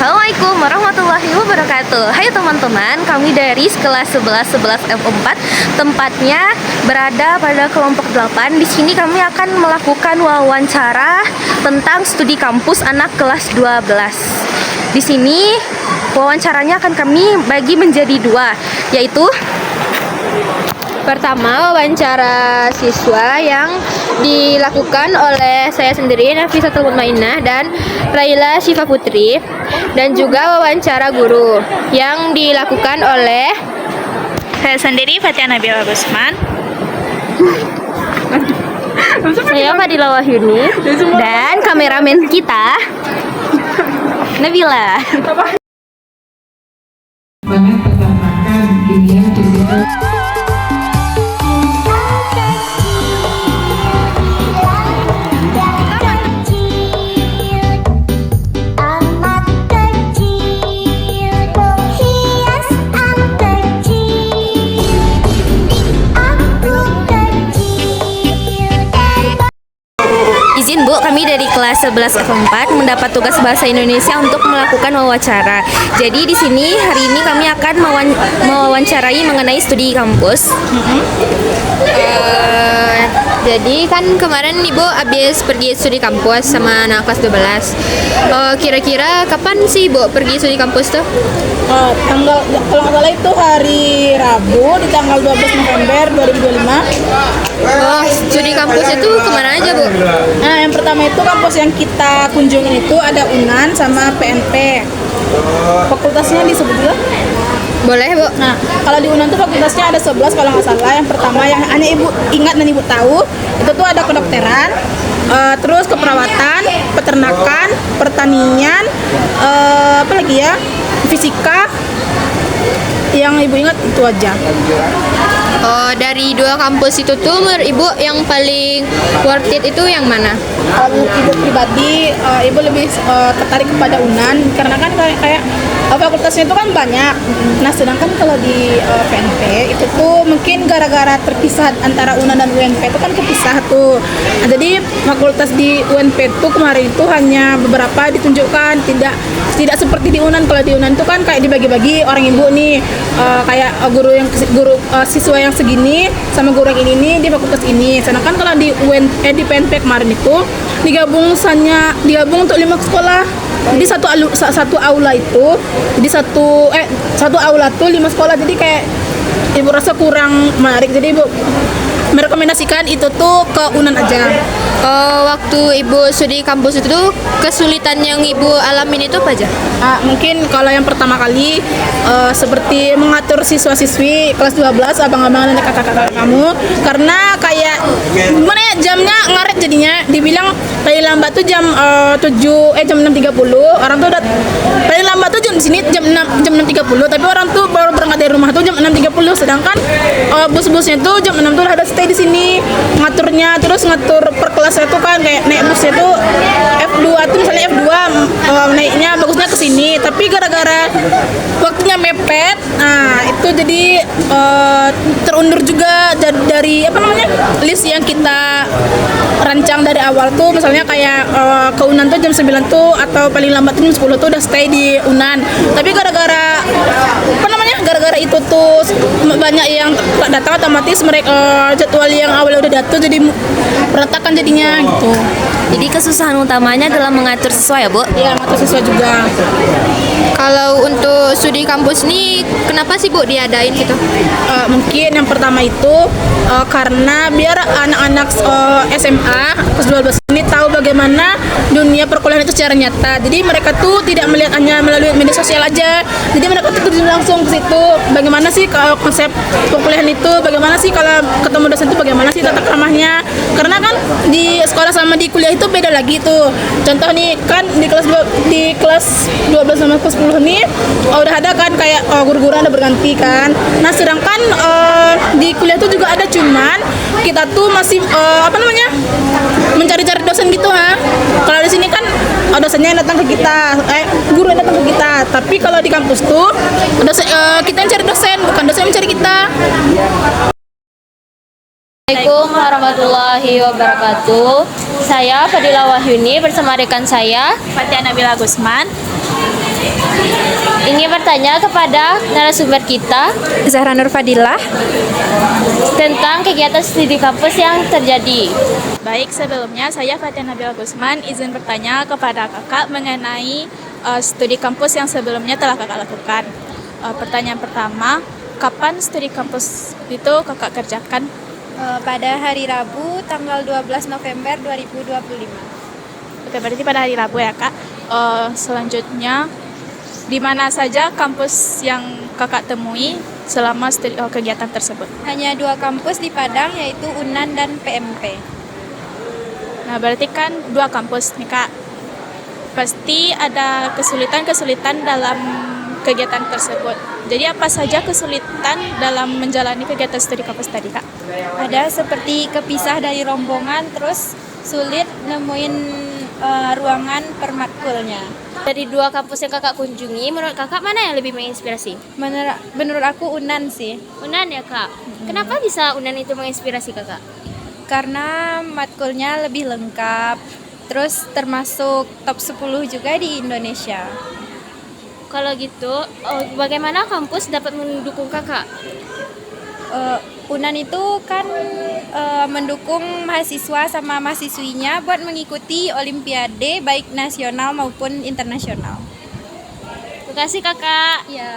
Assalamualaikum warahmatullahi wabarakatuh. Hai teman-teman, kami dari kelas 11 F4, tempatnya berada pada kelompok 8. Di sini kami akan melakukan wawancara tentang studi kampus anak kelas 12. Di sini wawancaranya akan kami bagi menjadi dua, yaitu pertama, wawancara siswa yang dilakukan oleh saya sendiri, Nafisatul Mutmainah dan Laila Syifa Putri, dan juga wawancara guru yang dilakukan oleh saya sendiri, Fatia Nabila Gusman, saya Fadila Wahyuni, dan kameramen kita Nabila. Banyak peternakan dunia di situ. Izin Bu, kami dari kelas 11 F4 mendapat tugas bahasa Indonesia untuk melakukan wawancara. Jadi di sini hari ini kami akan mewawancarai mengenai studi kampus. Jadi kan kemarin Ibu habis pergi studi kampus sama anak kelas 12. Kira-kira kapan sih Ibu pergi studi kampus tuh? Tanggal, kalau nggak salah itu hari Rabu di tanggal 12 November 2025. Oh, studi kampus itu kemana aja Bu? Nah, yang pertama itu kampus yang kita kunjungin itu ada UNAN sama PNP. Fakultasnya disebut juga? Boleh Bu. Nah, kalau di UNAN tuh fakultasnya ada 11 kalau nggak salah. Yang pertama yang hanya Ibu ingat dan Ibu tahu, itu tuh ada kedokteran, terus keperawatan, peternakan, pertanian, apa lagi ya? Fisika. Yang Ibu ingat itu aja. Oh, dari dua kampus itu tuh menurut Ibu yang paling worth it itu yang mana? Kalau Ibu pribadi, Ibu lebih tertarik kepada UNAN karena kan kayak fakultasnya itu kan banyak. Nah, sedangkan kalau di PNP itu tuh mungkin gara-gara terpisah antara UNAN dan UNP itu kan kepisah tuh. Nah, jadi fakultas di UNP itu kemarin itu hanya beberapa ditunjukkan, tidak seperti di UNAN. Kalau di UNAN itu kan kayak dibagi-bagi orang Ibu nih, kayak guru siswa yang segini sama guru yang ini nih di fakultas ini. Sedangkan kalau di di PNP kemarin itu digabung untuk 5 sekolah. Jadi satu aula itu, jadi satu aula tuh 5 sekolah. Jadi kayak Ibu rasa kurang menarik. Jadi Ibu merekomendasikan itu tuh ke UNAN aja. Waktu Ibu studi kampus itu kesulitan yang Ibu alamin itu apa aja? Mungkin kalau yang pertama kali seperti mengatur siswa-siswi kelas 12, abang-abang dan kakak-kakak kamu, karena kayak gimana ya, jamnya ngaret jadinya. Dibilang paling lambat tuh jam 6.30, orang tuh udah paling lambat tuh jam di sini jam 6.30, tapi orang tuh baru berangkat dari rumah tuh jam 6.30, sedangkan bus-busnya tuh jam 6 tuh udah ada stay di sini ngaturnya. Terus ngatur per kelasnya tuh kan kayak naik busnya tuh F2 tuh, misalnya F2 naiknya bagusnya ke sini, tapi gara-gara waktunya mepet, nah itu jadi terundur juga dari apa namanya, list yang kita rancang dari awal tuh. Misalnya kayak ke UNAN tuh jam 9 tuh atau paling lambat tuh jam 10 tuh udah stay di UNAN, tapi gara-gara apa namanya, gara-gara itu tuh banyak yang datang, otomatis mereka jadwal yang awalnya udah jatuh jadi berantakan jadinya gitu. Jadi kesusahan utamanya adalah mengatur siswa ya Bu? Iya, mengatur siswa juga. Kalau untuk studi kampus ini kenapa sih Bu diadain gitu? Mungkin yang pertama itu karena biar anak-anak SMA kelas 12 ini tahu bagaimana dunia perkuliahan itu secara nyata. Jadi mereka tuh tidak melihat hanya melalui media sosial aja. Jadi mereka tuh terjun langsung ke situ. Bagaimana sih konsep perkuliahan itu? Bagaimana sih kalau ketemu dosen itu bagaimana sih tata keramahnya? Karena kan di sekolah sama di kuliah itu beda lagi tuh. Contoh nih kan di kelas 12 sama kelas 10 nih udah ada kan kayak guru-guru ada berganti kan. Nah, sedangkan di kuliah tuh juga ada, cuman kita tuh masih apa namanya, mencari-cari dosen gitu Kalau di sini kan dosennya yang datang ke kita, guru yang datang ke kita. Tapi kalau di kampus tuh kita yang cari dosen, bukan dosen yang mencari kita. Assalamualaikum warahmatullahi wabarakatuh. Saya Fadila Wahyuni bersama rekan saya. Fatia Nabila Gusman. Ingin bertanya kepada narasumber kita Zahra Nur Fadilah. tentang kegiatan studi kampus yang terjadi. Baik, sebelumnya saya Fatia Nabila Gusman izin bertanya kepada kakak mengenai studi kampus yang sebelumnya telah kakak lakukan. Pertanyaan pertama, kapan studi kampus itu kakak kerjakan? Pada hari Rabu tanggal 12 November 2025. Oke, berarti pada hari Rabu ya kak. Selanjutnya, di mana saja kampus yang kakak temui selama kegiatan tersebut? Hanya 2 kampus di Padang, yaitu UNAN dan PMP. Nah, berarti kan 2 kampus nih kak. Pasti ada kesulitan-kesulitan dalam kegiatan tersebut. Jadi apa saja kesulitan dalam menjalani kegiatan studi kampus tadi kak? Ada seperti kepisah dari rombongan, terus sulit nemuin ruangan permatkulnya. Dari 2 kampus yang kakak kunjungi, menurut kakak mana yang lebih menginspirasi? Menurut aku UNAN sih, Unan ya kak. Kenapa bisa Unan itu menginspirasi kakak? karena matkulnya lebih lengkap, terus termasuk top 10 juga di Indonesia. Kalau gitu, bagaimana kampus dapat mendukung kakak? UNAN itu kan mendukung mahasiswa sama mahasiswinya buat mengikuti olimpiade baik nasional maupun internasional. Terima kasih kakak. Ya.